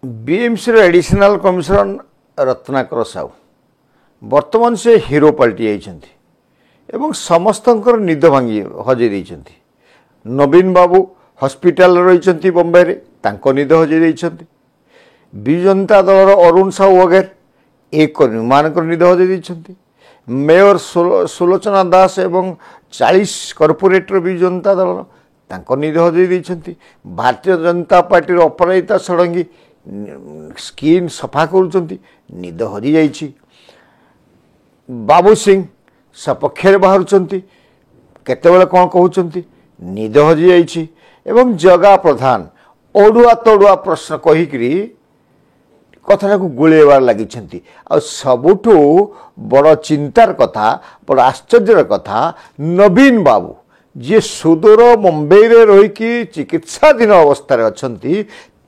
BMC additional commissioner Ratnakar Sahu बर्तमान से hero पलटि जाइछन्ति समस्तंकर निद भांगी हजै दैछन्ति। नवीन बाबू हॉस्पिटल रही बम्बई रे तांको निद हजै दैछन्ति। बिजु जनता दल अरुण साहू वगैरह एक कर्मी निद हजै दैछन्ति। मेयर सुलोचना दास एवं 40 कॉर्पोरेटर बिजु जनता दल तांको निद हजै दैछन्ति। भारतीय जनता पार्टी अपराजिता षडंगी स्किन सफा करुँच निद हरी जाइछि। बाबू सिंह सपक्षे बाहर केतेबेले कौन कहते निद हजी जाइछि। एवं जगा प्रधान ओडुआ तोड़ुआ प्रश्न कहीकि कथा को गुलेबार लगी। सबुठु बड़ चिंतार कथा बड़ आश्चर्यर कथा नवीन बाबू जी सुदूर मुंबई रे रही चिकित्साधीन अवस्था अच्छी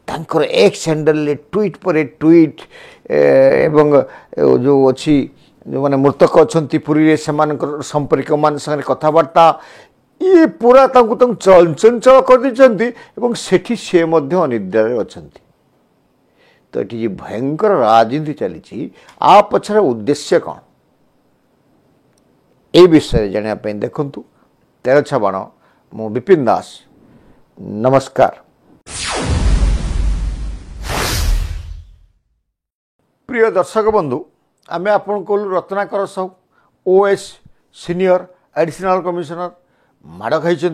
तांकर एक्स हैंडल ट्वीट पर ट्वीट एवं जो अच्छी जो मैंने मृतक अच्छा पुरी से संपर्क मान संगे कथबार्ता ये पूरा चंचल कर सेठी से अनिद्रा अच्छा। तो ये भयंकर राजनीति चली आ पछर उद्देश्य कौन ए विषय जानापी देखु 13/6 मु विपिन दास नमस्कार। प्रिय दर्शक बंधु आमे आपन को Ratnakar Sahu OS senior additional commissioner माड़ खाई जो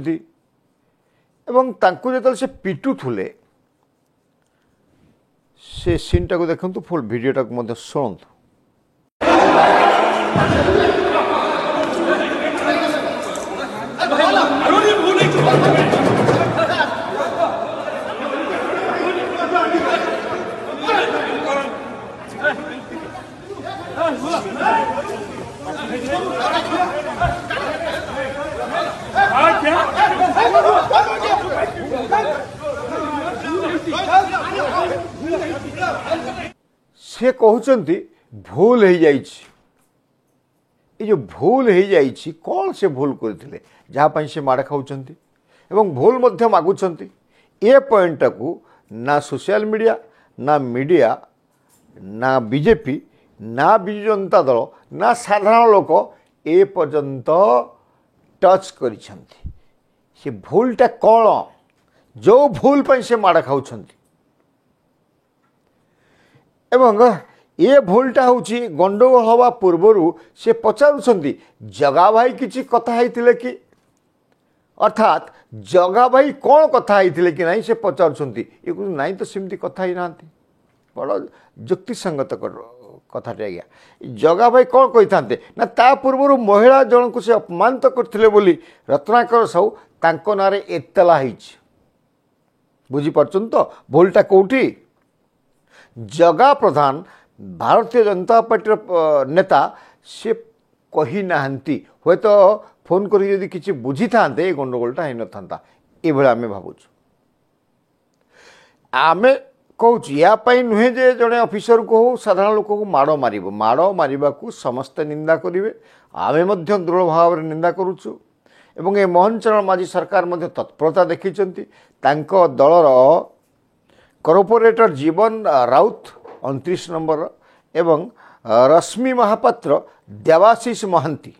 से पिटुले से सीन टाक देखु फुल वीडियो टाक शुणु। से कहते भूल हो जाइछि। ये जो भूल हो जाइछि कौन से भूल करते जहाँपाई से माड़ खाऊंट एवं भूल मध्य मागुंट ए पॉइंट को ना सोशल मीडिया ना बीजेपी ना बिजु जनता दल ना साधारण लोक ए पर्यंत टच करिसेंती। से भूलटा कौन जो भूल पर से माड़ खाऊंट एवं ये भूलटा हूँ गंडगोल हवा पूर्वर से पचारुंट जगा भाई किसी कथा होते कि अर्थात जगा भाई कौन कथा होते कि नहीं से पचारुंट ये नहीं तो सेमती कथा ही ना बड़ युक्तिसंगत कथाटे आज्ञा जगा भाई कौन कही था ना ता पूर्व महिला जन को से अपमानित करते बोली रत्नाकर साहू तांको नारे एतला बुझीपार तो भूलटा कौटी जगा प्रधान भारतीय जनता पार्टी नेता से कही नाहंती हे तो फोन करी किसी बुझी था गंडगोलटा हो ना ये आम भावुँ आम कहूँ यापाई नुहे जे जड़े ऑफिसर को हो साधारण लोक को माड़ मार को समस्ते निंदा करेंगे आमे दृढ़ भाव में निंदा करुचु एवं ए मोहन चरण माझी सरकार तत्परता देखी दलर कॉर्पोरेटर जीवन राउत 29 नंबर एवं रश्मि महापात्र देवाशीष महांती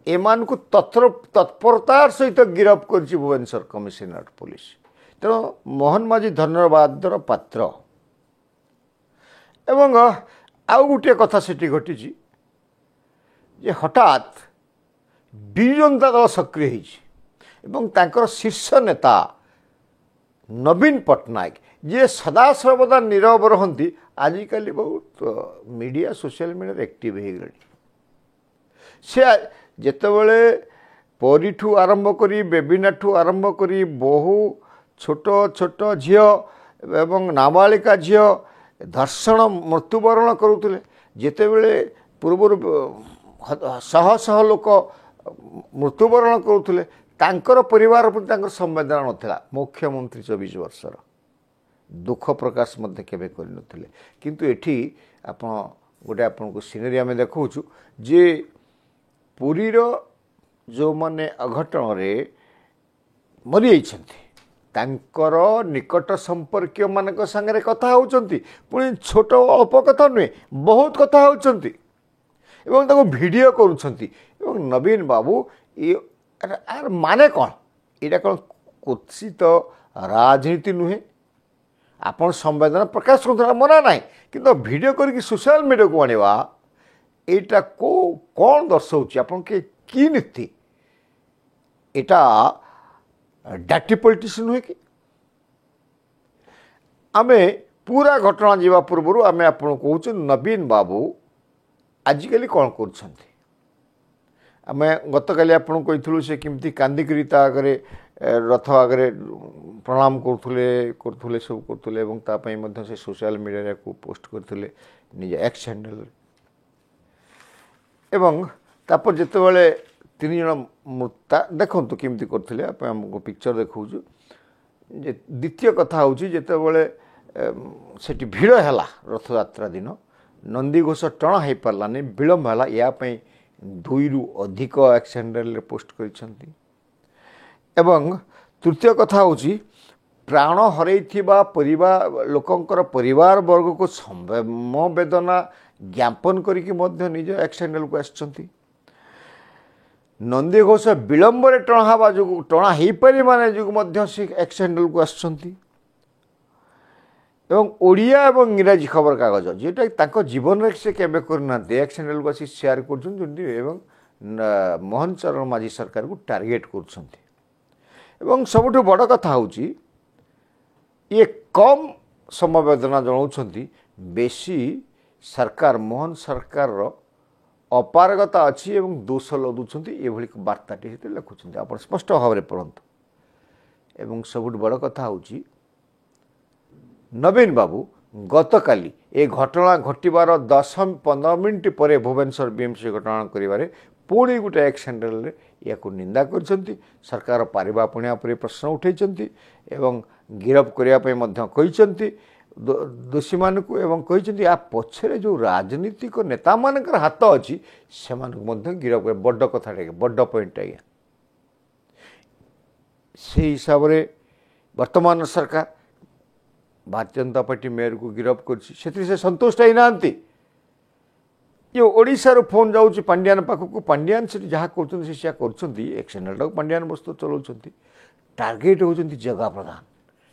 एमान को तत्परतार सहित गिरफ्त कर भुवनेश्वर कमिशनरेट पुलिस। तेणु मोहन माझी धन्यवादर पात्र एवं आउ गोटे कथा सेठी घटी जे हठात बिजु जनता दल सक्रिय होकर शीर्ष नेता नवीन पट्टनायक जे सदा सर्वदा नीरव रहती आजिकल बहुत मीडिया सोशल मीडिया एक्टिव हो गए। से जेतेबेले परीठू आरंभ करी बेबीनाठू आरंभ करी बहु छोट छोट झील एवं नाबालिका झील धर्षण मृत्युवरण करुले जितेबले पूर्व शह शह लोक मृत्युवरण करुले तांकर परिवार प्रति संवेदना नथिला। मुख्यमंत्री 24 वर्षर दुख प्रकाश मध्य केबे करिनथिले किंतु एठी आपण गोटे आपन को सिनेरी आमे देखौछु जे पुरीर जो माने अघटन रे मरि जाइछन्ति ତାଙ୍କର ନିକଟ ସମ୍ପର୍କୀୟ ମାନଙ୍କ ସାଙ୍ଗରେ କଥା ହେଉଛନ୍ତି, ପୁଣି ଛୋଟ ଅଳ୍ପ କଥା ନୁହେଁ, ବହୁତ କଥା ହେଉଛନ୍ତି ଏବଂ ତାକୁ ଭିଡ଼ିଓ କରୁଛନ୍ତି। ଏବଂ ନବୀନ ବାବୁ ଆର ମାନେ କ'ଣ? ଏଇଟା କ'ଣ କୁତ୍ସିତ ରାଜନୀତି ନୁହେଁ? ଆପଣ ସମ୍ବେଦନା ପ୍ରକାଶ କରୁଥିବା ମନା ନାହିଁ, କିନ୍ତୁ ଭିଡ଼ିଓ କରିକି ସୋସିଆଲ ମିଡ଼ିଆକୁ ଆଣିବା ଏଇଟା କ'ଣ ଦର୍ଶାଉଛି? ଆପଣ କି ନୀତି? ଏଇଟା ଡାଟି ପଲିଟିସିଆନ୍ ନୁହେଁ କି? ଆମେ ପୁରା ଘଟଣା ଯିବା ପୂର୍ବରୁ ଆମେ ଆପଣଙ୍କୁ କହୁଛୁ ନବୀନ ବାବୁ ଆଜିକାଲି କ'ଣ କରୁଛନ୍ତି। ଆମେ ଗତକାଲି ଆପଣଙ୍କୁ କହିଥିଲୁ ସେ କେମିତି କାନ୍ଦିକିରି ତା ଆଗରେ ରଥ ଆଗରେ ପ୍ରଣାମ କରୁଥିଲେ ସବୁ କରୁଥିଲେ ଏବଂ ତା ପାଇଁ ମଧ୍ୟ ସେ ସୋସିଆଲ ମିଡ଼ିଆରେ ପୋଷ୍ଟ କରିଥିଲେ ନିଜ ଏକ୍ସ ହ୍ୟାଣ୍ଡେଲରେ। ଏବଂ ତାପରେ ଯେତେବେଳେ 3 ଜଣ ଦେଖନ୍ତୁ କେମିତି କରିଥିଲେ, ଆପଣ ଆମକୁ ପିକ୍ଚର ଦେଖାଉଛୁ। ଯେ ଦ୍ୱିତୀୟ କଥା ହେଉଛି ଯେତେବେଳେ ସେଠି ଭିଡ଼ ହେଲା ରଥଯାତ୍ରା ଦିନ, ନନ୍ଦିଘୋଷ ଟଣା ହୋଇପାରିଲାନି, ବିଳମ୍ବ ହେଲା, ୟା ପାଇଁ 2ରୁ ଅଧିକ ଏକ୍ସ ହ୍ୟାଣ୍ଡେଲରେ ପୋଷ୍ଟ କରିଛନ୍ତି। ଏବଂ ତୃତୀୟ କଥା ହେଉଛି ପ୍ରାଣ ହରାଇଥିବା ଲୋକଙ୍କର ପରିବାର ବର୍ଗକୁ ସମବେଦନା ଜ୍ଞାପନ କରିକି ମଧ୍ୟ ନିଜ ଏକ୍ସ ହ୍ୟାଣ୍ଡେଲକୁ ଆସିଛନ୍ତି। ନନ୍ଦିଘୋଷ ବିଳମ୍ବରେ ଟଣା ହୋଇପାରିବାନି ଯୋଗୁଁ ମଧ୍ୟ ସେ ଏକ୍ସ ହ୍ୟାଣ୍ଡେଲକୁ ଆସିଛନ୍ତି। ଏବଂ ଓଡ଼ିଆ ଏବଂ ଇଂରାଜୀ ଖବରକାଗଜ ଯେଉଁଟା ତାଙ୍କ ଜୀବନରେ ସେ କେବେ କରିନାହାନ୍ତି, ଏକ୍ସ ହ୍ୟାଣ୍ଡେଲକୁ ଆସି ସେୟାର କରୁଛନ୍ତି ଏବଂ ମୋହନ ଚରଣ ମାଝୀ ସରକାରକୁ ଟାର୍ଗେଟ୍ କରୁଛନ୍ତି। ଏବଂ ସବୁଠୁ ବଡ଼ କଥା ହେଉଛି ଇଏ କମ୍ ସମବେଦନା ଜଣାଉଛନ୍ତି, ବେଶୀ ସରକାର ମୋହନ ସରକାରର ଅପାରଗତା ଅଛି ଏବଂ ଦୋଷ ଲଦୁଛନ୍ତି, ଏଭଳି ବାର୍ତ୍ତାଟି ସେଥିରେ ଲେଖୁଛନ୍ତି। ଆପଣ ସ୍ପଷ୍ଟ ଭାବରେ ପଢ଼ନ୍ତୁ। ଏବଂ ସବୁଠୁ ବଡ଼ କଥା ହେଉଛି ନବୀନ ବାବୁ ଗତକାଲି ଏ ଘଟଣା ଘଟିବାର 10-15 ମିନିଟ୍ ପରେ ଭୁବନେଶ୍ୱର ବିଏମ୍ସି ଘଟଣା କରିବାରେ ପୁଣି ଗୋଟେ ଏକ୍ସ ହ୍ୟାଣ୍ଡେଲରେ ୟାକୁ ନିନ୍ଦା କରିଛନ୍ତି। ସରକାର ପାରିବା ପୁଣିଆ ଉପରେ ପ୍ରଶ୍ନ ଉଠାଇଛନ୍ତି ଏବଂ ଗିରଫ କରିବା ପାଇଁ ମଧ୍ୟ କହିଛନ୍ତି ଦୋଷୀମାନଙ୍କୁ, ଏବଂ କହିଛନ୍ତି ୟା ପଛରେ ଯେଉଁ ରାଜନୈତିକ ନେତାମାନଙ୍କର ହାତ ଅଛି ସେମାନଙ୍କୁ ମଧ୍ୟ ଗିରଫ କରିବା। ବଡ଼ କଥାଟା, ବଡ଼ ପଏଣ୍ଟ ଆଜ୍ଞା। ସେହି ହିସାବରେ ବର୍ତ୍ତମାନ ସରକାର ଭାରତୀୟ ଜନତା ପାର୍ଟି ମେୟରକୁ ଗିରଫ କରିଛି, ସେଥିରେ ସେ ସନ୍ତୁଷ୍ଟ ହେଇନାହାନ୍ତି। ଇଏ ଓଡ଼ିଶାରୁ ଫୋନ୍ ଯାଉଛି ପାଣ୍ଡିଆନ ପାଖକୁ, ପାଣ୍ଡିଆନ ସେଠି ଯାହା କରୁଛନ୍ତି ସେ ସେୟା କରୁଛନ୍ତି, ଏକ୍ସ ହ୍ୟାଣ୍ଡେଲଟାକୁ ପାଣ୍ଡିଆନ ବସ୍ତୁ ଚଲାଉଛନ୍ତି। ଟାର୍ଗେଟ୍ ହେଉଛନ୍ତି ଜଗା ପ୍ରଧାନ।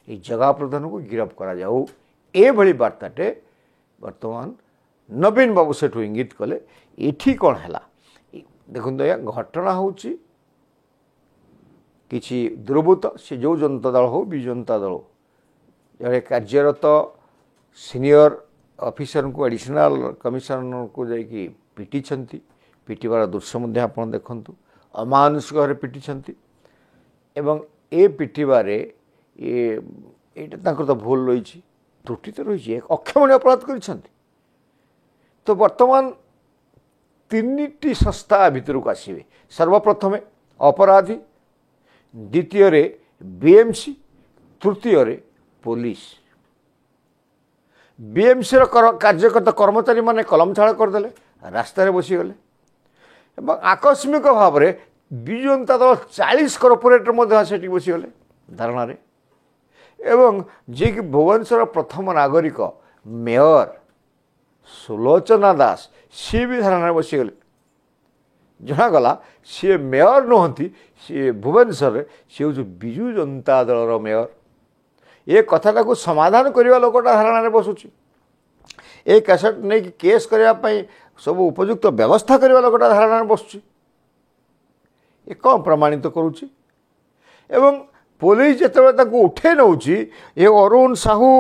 এই ଜଗା ପ୍ରଧାନକୁ ଗିରଫ କରାଯାଉ, ଏଭଳି ବାର୍ତ୍ତାଟେ ବର୍ତ୍ତମାନ ନବୀନ ବାବୁ ସେଠୁ ଇଙ୍ଗିତ କଲେ। ଏଠି କ'ଣ ହେଲା ଦେଖନ୍ତୁ ଆଜ୍ଞା, ଘଟଣା ହେଉଛି କିଛି ଦୁର୍ବୃତ୍ତ, ସେ ଯେଉଁ ଜନତା ଦଳ ହେଉ ବିଜୁ ଜନତା ଦଳ, ଜଣେ କାର୍ଯ୍ୟରତ ସିନିୟର ଅଫିସରଙ୍କୁ ଆଡ଼ିସନାଲ କମିଶନରକୁ ଯାଇକି ପିଟିଛନ୍ତି। ପିଟିବାର ଦୃଶ୍ୟ ମଧ୍ୟ ଆପଣ ଦେଖନ୍ତୁ, ଅମାନୁଷିକ ଭାବରେ ପିଟିଛନ୍ତି। ଏବଂ ଏ ପିଟିବାରେ ଏଇଟା ତାଙ୍କର ତ ଭୁଲ ରହିଛି, ତ୍ରୁଟି ତ ରହିଛି, ଅକ୍ଷମଣୀୟ ଅପରାଧ କରିଛନ୍ତି। ତ ବର୍ତ୍ତମାନ 3ଟି ସଂସ୍ଥା ଭିତରକୁ ଆସିବେ। ସର୍ବପ୍ରଥମେ ଅପରାଧୀ, ଦ୍ୱିତୀୟରେ ବିଏମ୍ସି, ତୃତୀୟରେ ପୋଲିସ। ବିଏମ୍ସିର କାର୍ଯ୍ୟକର୍ତ୍ତା କର୍ମଚାରୀମାନେ କଲମ ଛାଳ କରିଦେଲେ, ରାସ୍ତାରେ ବସିଗଲେ ଏବଂ ଆକସ୍ମିକ ଭାବରେ ବିଜୁ ଜନତା ଦଳ 40 କର୍ପୋରେଟର ମଧ୍ୟ ସେଠି ବସିଗଲେ ଧାରଣାରେ। ଏବଂ ଯିଏକି ଭୁବନେଶ୍ୱର ପ୍ରଥମ ନାଗରିକ ମେୟର ସୁଲୋଚନା ଦାସ, ସିଏ ବି ଧାରଣାରେ ବସିଗଲେ। ଜଣାଗଲା ସିଏ ମେୟର ନୁହନ୍ତି, ସିଏ ଭୁବନେଶ୍ୱରରେ ସିଏ ହେଉଛି ବିଜୁ ଜନତା ଦଳର ମେୟର। ଏ କଥାଟାକୁ ସମାଧାନ କରିବା ଲୋକଟା ଧାରଣାରେ ବସୁଛି। ଏ କ୍ୟାସେଟ୍ ନେଇକି କେସ୍ କରିବା ପାଇଁ ସବୁ ଉପଯୁକ୍ତ ବ୍ୟବସ୍ଥା କରିବା ଲୋକଟା ଧାରଣାରେ ବସୁଛି। ଏ କ'ଣ ପ୍ରମାଣିତ କରୁଛି? ଏବଂ ପୋଲିସ ଯେତେବେଳେ ତାକୁ ଉଠେଇ ନେଉଛି, ଏ ଅରୁଣ ସାହୁ,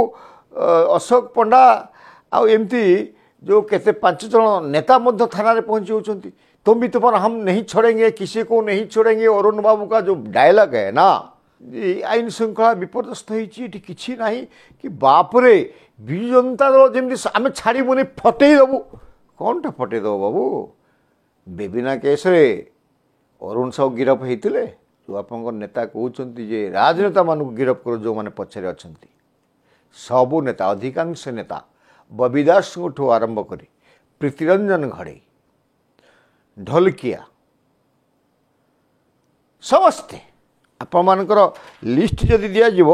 ଅଶୋକ ପଣ୍ଡା ଆଉ ଏମିତି ଯେଉଁ କେତେ 5 ଜଣ ନେତା ମଧ୍ୟ ଥାନାରେ ପହଞ୍ଚି ହେଉଛନ୍ତି। तुम भी तुम्हारा हम नहीं छोड़ेंगे, किसी को नहीं छोड़ेंगे, अरुण बाबू का जो डायलॉग है ना, आईन श्रृंखला विपर्यस्त होती किसी ना कि बापरे विजु जनता दल जमी आम छाड़बूनि फटेदेबू। कौनटा फटेदेव बाबू? बेबिना केस्रे अरुण साहू गिरफ होते जो आप नेता कहते जे राजनेता मानू गिरफ कर जो मैंने पछरे अच्छा सबू नेता, अधिकांश नेता बबी दास आरंभ कर प्रीतिरंजन घड़े, ढोलकिया, समस्ते ଆପଣମାନଙ୍କର ଲିଷ୍ଟ ଯଦି ଦିଆଯିବ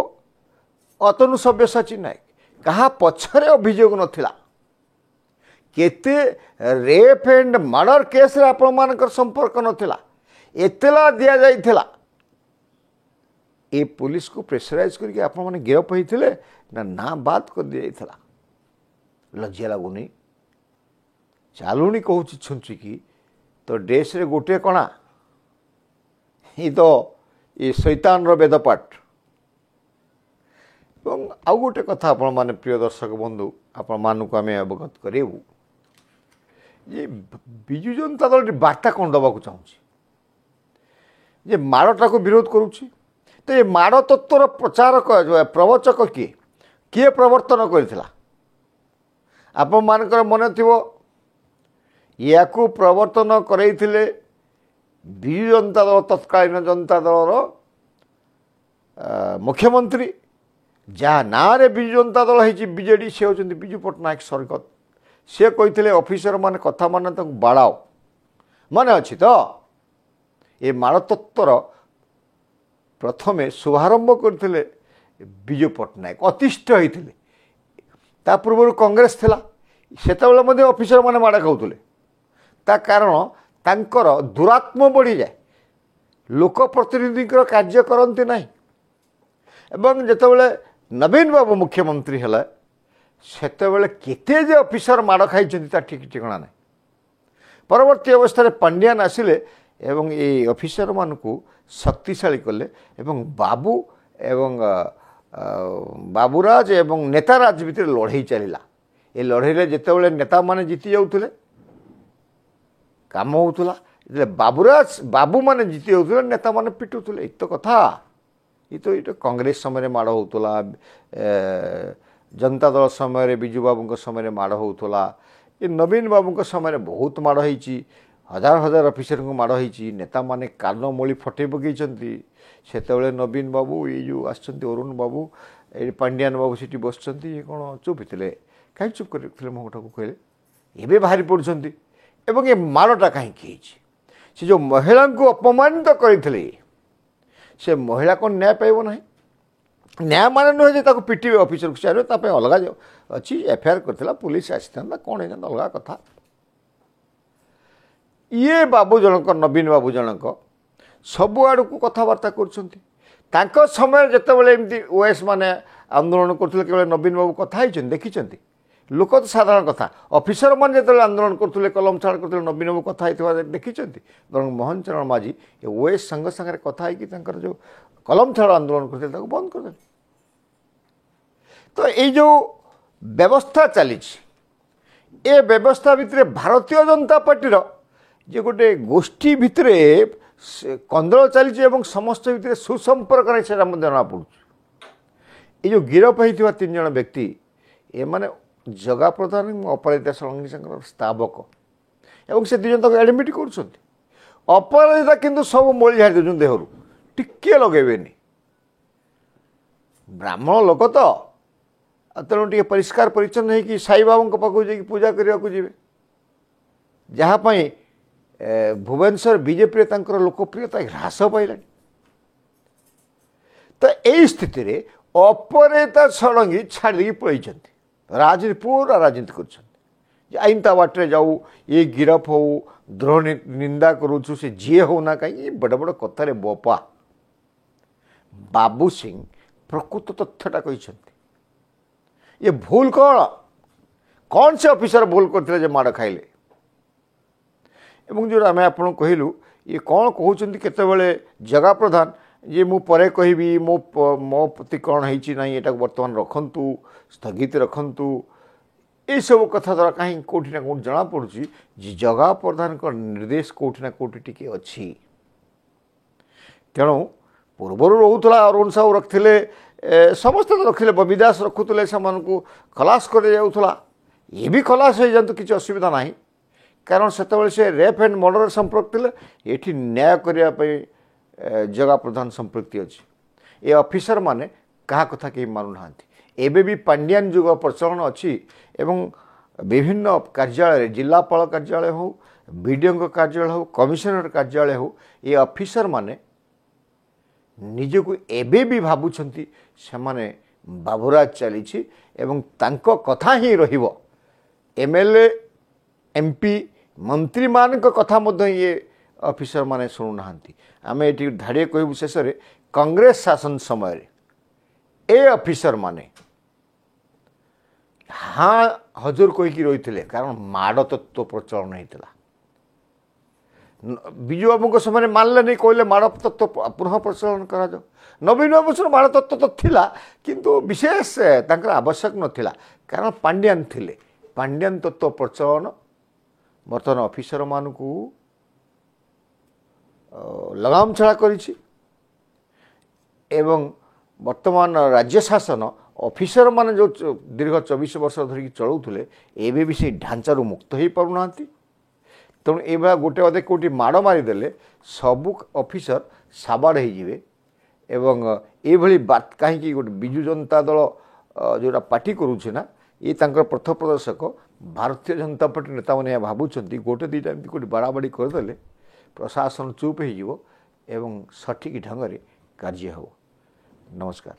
ଅତନୁ ସବ୍ୟସାଚୀ ନାୟକ କାହା ପଛରେ ଅଭିଯୋଗ ନଥିଲା, କେତେ ରେପ୍ ଆଣ୍ଡ ମର୍ଡର କେସ୍ରେ ଆପଣମାନଙ୍କର ସମ୍ପର୍କ ନଥିଲା, ଏତଲା ଦିଆଯାଇଥିଲା। ଏ ପୁଲିସକୁ ପ୍ରେସରାଇଜ୍ କରିକି ଆପଣମାନେ ଗିରଫ ହେଇଥିଲେ ନା ବାଦ କରିଦିଆଯାଇଥିଲା। ଲଜ୍ଜା ଲାଗୁନି? ଚାଲୁଣି କହୁଛି ଛୁଞ୍ଚିକି ତ ଡ୍ରେସ୍ରେ ଗୋଟିଏ କଣା, ତ ଏ ଶୈତାନର ବେଦପାଠ। ଏବଂ ଆଉ ଗୋଟେ କଥା ଆପଣମାନେ ପ୍ରିୟ ଦର୍ଶକ ବନ୍ଧୁ ଆପଣମାନଙ୍କୁ ଆମେ ଅବଗତ କରେଇବୁ ଯେ ବିଜୁ ଜନତା ଦଳଟି ବାର୍ତ୍ତା କ'ଣ ଦେବାକୁ ଚାହୁଁଛି ଯେ ମାଡ଼ଟାକୁ ବିରୋଧ କରୁଛି। ତ ଏ ମାଡ଼ ତତ୍ତ୍ୱର ପ୍ରଚାରକ ପ୍ରବଚକ କିଏ ପ୍ରବର୍ତ୍ତନ କରିଥିଲା? ଆପଣମାନଙ୍କର ମନେ ଥିବ ୟାକୁ ପ୍ରବର୍ତ୍ତନ କରେଇଥିଲେ ବିଜୁ ଜନତା ଦଳ, ତତ୍କାଳୀନ ଜନତା ଦଳର ମୁଖ୍ୟମନ୍ତ୍ରୀ, ଯାହା ନାଁରେ ବିଜୁ ଜନତା ଦଳ ହେଇଛି ବିଜେଡ଼ି, ସେ ହେଉଛନ୍ତି ବିଜୁ ପଟ୍ଟନାୟକ ସ୍ୱର୍ଗତ। ସେ କହିଥିଲେ ଅଫିସରମାନେ କଥା ମାନେ ତାଙ୍କୁ ବାଡ଼ାଅ। ମନେ ଅଛି ତ? ଏ ମାଡ଼ ତତ୍ତ୍ୱର ପ୍ରଥମେ ଶୁଭାରମ୍ଭ କରିଥିଲେ ବିଜୁ ପଟ୍ଟନାୟକ, ଅତିଷ୍ଠ ହୋଇଥିଲେ। ତା ପୂର୍ବରୁ କଂଗ୍ରେସ ଥିଲା, ସେତେବେଳେ ମଧ୍ୟ ଅଫିସରମାନେ ମାଡ଼ ଖାଉଥିଲେ। ତା କାରଣ ତାଙ୍କର ଦୁରାତ୍ମ ବଢ଼ିଯାଏ, ଲୋକ ପ୍ରତିନିଧିଙ୍କର କାର୍ଯ୍ୟ କରନ୍ତି ନାହିଁ। ଏବଂ ଯେତେବେଳେ ନବୀନ ବାବୁ ମୁଖ୍ୟମନ୍ତ୍ରୀ ହେଲେ ସେତେବେଳେ କେତେ ଯେ ଅଫିସର ମାଡ଼ ଖାଇଛନ୍ତି ତା ଠିକ୍ ଠିକଣା ନାହିଁ। ପରବର୍ତ୍ତୀ ଅବସ୍ଥାରେ ପାଣ୍ଡିଆନ ଆସିଲେ ଏବଂ ଏଇ ଅଫିସରମାନଙ୍କୁ ଶକ୍ତିଶାଳୀ କଲେ ଏବଂ ବାବୁରାଜ ଏବଂ ନେତାରାଜ ଭିତରେ ଲଢ଼େଇ ଚାଲିଲା। ଏ ଲଢ଼େଇରେ ଯେତେବେଳେ ନେତାମାନେ ଜିତି ଯାଉଥିଲେ କାମ ହେଉଥିଲା, ଯେତେବେଳେ ବାବୁମାନେ ଜିତି ଯାଉଥିଲେ ନେତାମାନେ ପିଟୁଥିଲେ। ଏଇ ତ କଥା। ଏଇଟା କଂଗ୍ରେସ ସମୟରେ ମାଡ଼ ହେଉଥିଲା, ଜନତା ଦଳ ସମୟରେ ବିଜୁ ବାବୁଙ୍କ ସମୟରେ ମାଡ଼ ହେଉଥିଲା, ଏ ନବୀନ ବାବୁଙ୍କ ସମୟରେ ବହୁତ ମାଡ଼ ହେଇଛି। ହଜାର ହଜାର ଅଫିସରଙ୍କୁ ମାଡ଼ ହେଇଛି, ନେତାମାନେ କାନ ମୂଳି ଫଟେଇ ପକାଇଛନ୍ତି। ସେତେବେଳେ ନବୀନ ବାବୁ, ଏଇ ଯେଉଁ ଆସିଛନ୍ତି ଅରୁଣ ବାବୁ, ଏଇ ପାଣ୍ଡିଆନ ବାବୁ ସେଠି ବସିଛନ୍ତି, ଇଏ କ'ଣ ଚୁପ୍ ହେଇଥିଲେ? କାହିଁ ଚୁପ୍ କରି ରଖିଥିଲେ ମୁହଁଟାକୁ କହିଲେ? ଏବେ ବାହାରି ପଡ଼ୁଛନ୍ତି। ଏବଂ ଏ ମାଡ଼ଟା କାହିଁକି ହେଇଛି? ସେ ଯେଉଁ ମହିଳାଙ୍କୁ ଅପମାନିତ କରିଥିଲେ, ସେ ମହିଳା କ'ଣ ନ୍ୟାୟ ପାଇବ ନାହିଁ? ନ୍ୟାୟ ମାନେ ନୁହେଁ ଯେ ତାକୁ ପିଟିବେ ଅଫିସରକୁ, ଚାରିବେ, ତା ପାଇଁ ଅଲଗା ଅଛି, ଏଫଆଇଆର୍ କରିଥିଲା, ପୁଲିସ ଆସିଥାନ୍ତା, କ'ଣ ହେଇଥାନ୍ତା, ଅଲଗା କଥା। ଇଏ ବାବୁ ଜଣକ, ନବୀନ ବାବୁ ଜଣକ ସବୁଆଡ଼କୁ କଥାବାର୍ତ୍ତା କରୁଛନ୍ତି। ତାଙ୍କ ସମୟରେ ଯେତେବେଳେ ଏମିତି ଓଏସ୍ ମାନେ ଆନ୍ଦୋଳନ କରୁଥିଲେ, କେବଳ ନବୀନ ବାବୁ କଥା ହେଇଛନ୍ତି, ଦେଖିଛନ୍ତି? ଲୋକ ତ ସାଧାରଣ କଥା, ଅଫିସରମାନେ ଯେତେବେଳେ ଆନ୍ଦୋଳନ କରୁଥିଲେ, କଲମ ଛାଡ଼ କରୁଥିଲେ, ନବୀନ ବାବୁ କଥା ହେଇଥିବା ଦେଖିଛନ୍ତି? ବରଂ ମୋହନ ଚରଣ ମାଝୀ ଏ ଓଏସ୍ ସାଙ୍ଗରେ କଥା ହେଇକି ତାଙ୍କର ଯେଉଁ କଲମ ଛାଡ଼ ଆନ୍ଦୋଳନ କରୁଥିଲେ ତାକୁ ବନ୍ଦ କରିଦେଲେ। ତ ଏଇ ଯେଉଁ ବ୍ୟବସ୍ଥା ଚାଲିଛି, ଏ ବ୍ୟବସ୍ଥା ଭିତରେ ଭାରତୀୟ ଜନତା ପାର୍ଟିର ଯେ ଗୋଟେ ଗୋଷ୍ଠୀ ଭିତରେ କନ୍ଦଳ ଚାଲିଛି ଏବଂ ସମସ୍ତ ଭିତରେ ସୁସମ୍ପର୍କ ନାହିଁ, ସେଇଟା ମଧ୍ୟ ଜଣାପଡ଼ୁଛି। ଏଇ ଯେଉଁ ଗିରଫ ହୋଇଥିବା 3 ଜଣ ବ୍ୟକ୍ତି, ଏମାନେ ଜଗା ପ୍ରଧାନ ଏବଂ ଅପରାଜିତା ଷଡ଼ଙ୍ଗୀଙ୍କର ସ୍ତାବକ ଏବଂ ସେ 2 ଜଣ ତାକୁ ଆଡ଼ମିଟ୍ କରୁଛନ୍ତି। ଅପରାଜିତା କିନ୍ତୁ ସବୁ ମୋଳି ଝାଡ଼ି ଦେଉଛନ୍ତି ଦେହରୁ, ଟିକିଏ ଲଗେଇବେନି। ବ୍ରାହ୍ମଣ ଲୋକ ତ, ତେଣୁ ଟିକେ ପରିଷ୍କାର ପରିଚ୍ଛନ୍ନ ହେଇକି ସାଇବାବାଙ୍କ ପାଖକୁ ଯାଇକି ପୂଜା କରିବାକୁ ଯିବେ, ଯାହା ପାଇଁ ଭୁବନେଶ୍ୱର ବିଜେପିରେ ତାଙ୍କର ଲୋକପ୍ରିୟତା ହ୍ରାସ ପାଇଲାଣି। ତ ଏଇ ସ୍ଥିତିରେ ଅପରାଜିତା ଷଡ଼ଙ୍ଗୀ ଛାଡ଼ି ଦେଇକି ପଳାଇଛନ୍ତି, ରାଜନୀତି ପୁରା ରାଜନୀତି କରୁଛନ୍ତି ଯେ ଆଇନ ତା ବାଟରେ ଯାଉ, ଏ ଗିରଫ ହେଉ, ଦ୍ରୋହ ନିନ୍ଦା କରୁଛୁ, ସେ ଯିଏ ହେଉନା କାହିଁକି। ବଡ଼ ବଡ଼ କଥାରେ ବୋପା ବାବୁ ସିଂ ପ୍ରକୃତ ତଥ୍ୟଟା କହିଛନ୍ତି। ଏ ଭୁଲ କ'ଣ ସେ ଅଫିସର ଭୁଲ କରିଥିଲେ ଯେ ମାଡ଼ ଖାଇଲେ? ଏବଂ ଯେଉଁଟା ଆମେ ଆପଣଙ୍କୁ କହିଲୁ, ଇଏ କ'ଣ କହୁଛନ୍ତି କେତେବେଳେ ଜଗା ପ୍ରଧାନ ଯେ ମୁଁ ପରେ କହିବି, ମୋ ପ୍ରତି କ'ଣ ହେଇଛି ନାହିଁ, ଏଟାକୁ ବର୍ତ୍ତମାନ ରଖନ୍ତୁ, ସ୍ଥଗିତ ରଖନ୍ତୁ। ଏଇସବୁ କଥା ଦ୍ୱାରା କାହିଁକି କେଉଁଠି ନା କେଉଁଠି ଜଣାପଡ଼ୁଛି ଯେ ଜଗା ପ୍ରଧାନଙ୍କ ନିର୍ଦ୍ଦେଶ କେଉଁଠି ନା କେଉଁଠି ଟିକେ ଅଛି। ତେଣୁ ପୂର୍ବରୁ ରହୁଥିଲା ଅରୁଣ ସାହୁ ରଖିଥିଲେ, ସମସ୍ତେ ତ ରଖିଲେ, ବବି ଦାସ ରଖୁଥିଲେ, ସେମାନଙ୍କୁ ଖଲାସ କରାଯାଉଥିଲା। ଇଏ ବି ଖଲାସ ହୋଇଯାଆନ୍ତୁ, କିଛି ଅସୁବିଧା ନାହିଁ, କାରଣ ସେତେବେଳେ ସେ ରେପ୍ ଆଣ୍ଡ ମର୍ଡର ସମ୍ପୃକ୍ତ ଥିଲେ। ଏଠି ନ୍ୟାୟ କରିବା ପାଇଁ ଜଗା ପ୍ରଧାନ ସମ୍ପୃକ୍ତି ଅଛି। ଏ ଅଫିସରମାନେ କାହା କଥା କେହି ମାନୁନାହାନ୍ତି। ଏବେ ବି ପାଣ୍ଡିଆନ ଯୁଗ ପ୍ରଚଳନ ଅଛି ଏବଂ ବିଭିନ୍ନ କାର୍ଯ୍ୟାଳୟରେ, ଜିଲ୍ଲାପାଳ କାର୍ଯ୍ୟାଳୟ ହେଉ, ବିଡ଼ିଓଙ୍କ କାର୍ଯ୍ୟାଳୟ ହେଉ, କମିଶନର କାର୍ଯ୍ୟାଳୟ ହେଉ, ଏ ଅଫିସରମାନେ ନିଜକୁ ଏବେ ବି ଭାବୁଛନ୍ତି ସେମାନେ ବାବୁରାଜ ଚାଲିଛି ଏବଂ ତାଙ୍କ କଥା ହିଁ ରହିବ। MLA MP ମନ୍ତ୍ରୀମାନଙ୍କ କଥା ମଧ୍ୟ ଇଏ ଅଫିସରମାନେ ଶୁଣୁନାହାନ୍ତି। ଆମେ ଏଠି ଧାଡ଼ିଏ କହିବୁ ଶେଷରେ, କଂଗ୍ରେସ ଶାସନ ସମୟରେ ଏ ଅଫିସରମାନେ ହଁ ହଜୁର କହିକି ରହିଥିଲେ, କାରଣ ମାଡ଼ ତତ୍ତ୍ୱ ପ୍ରଚଳନ ହେଇଥିଲା। ବିଜୁ ବାବୁଙ୍କ ସେମାନେ ମାନିଲେନି, କହିଲେ ମାଡ଼ ତତ୍ତ୍ୱ ପୁନଃ ପ୍ରଚଳନ କରାଯାଉ। ନବୀନ ବାବୁଙ୍କର ମାଡ଼ ତତ୍ତ୍ୱ ତ ଥିଲା, କିନ୍ତୁ ବିଶେଷ ତାଙ୍କର ଆବଶ୍ୟକ ନଥିଲା, କାରଣ ପାଣ୍ଡିଆନ ଥିଲେ। ପାଣ୍ଡିଆନ ତତ୍ତ୍ୱ ପ୍ରଚଳନ ବର୍ତ୍ତମାନ ଅଫିସରମାନଙ୍କୁ ଲଗାମ ଛଡ଼ା କରିଛି ଏବଂ ବର୍ତ୍ତମାନ ରାଜ୍ୟ ଶାସନ ଅଫିସରମାନେ ଯେଉଁ ଦୀର୍ଘ 24 ବର୍ଷ ଧରିକି ଚଳାଉଥିଲେ ଏବେ ବି ସେଇ ଢାଞ୍ଚାରୁ ମୁକ୍ତ ହୋଇପାରୁନାହାନ୍ତି। ତେଣୁ ଏଭଳିଆ ଗୋଟେ ଅଧେ କେଉଁଠି ମାଡ଼ ମାରିଦେଲେ ସବୁ ଅଫିସର ସାବାଡ଼ ହୋଇଯିବେ ଏବଂ ଏଭଳି କାହିଁକି ଗୋଟେ ବିଜୁ ଜନତା ଦଳ ଯେଉଁଟା ପାର୍ଟି କରୁଛି ନା, ଇଏ ତାଙ୍କର ପଥ ପ୍ରଦର୍ଶକ ଭାରତୀୟ ଜନତା ପାର୍ଟି ନେତାମାନେ ଏହା ଭାବୁଛନ୍ତି ଗୋଟେ ଦୁଇଟା ଏମିତି କେଉଁଠି ବାଡ଼ାବାଡ଼ି କରିଦେଲେ ପ୍ରଶାସନ ଚୁପ୍ ହୋଇଯିବ ଏବଂ ସଠିକ୍ ଢଙ୍ଗରେ କାର୍ଯ୍ୟ ହେବ। ନମସ୍କାର।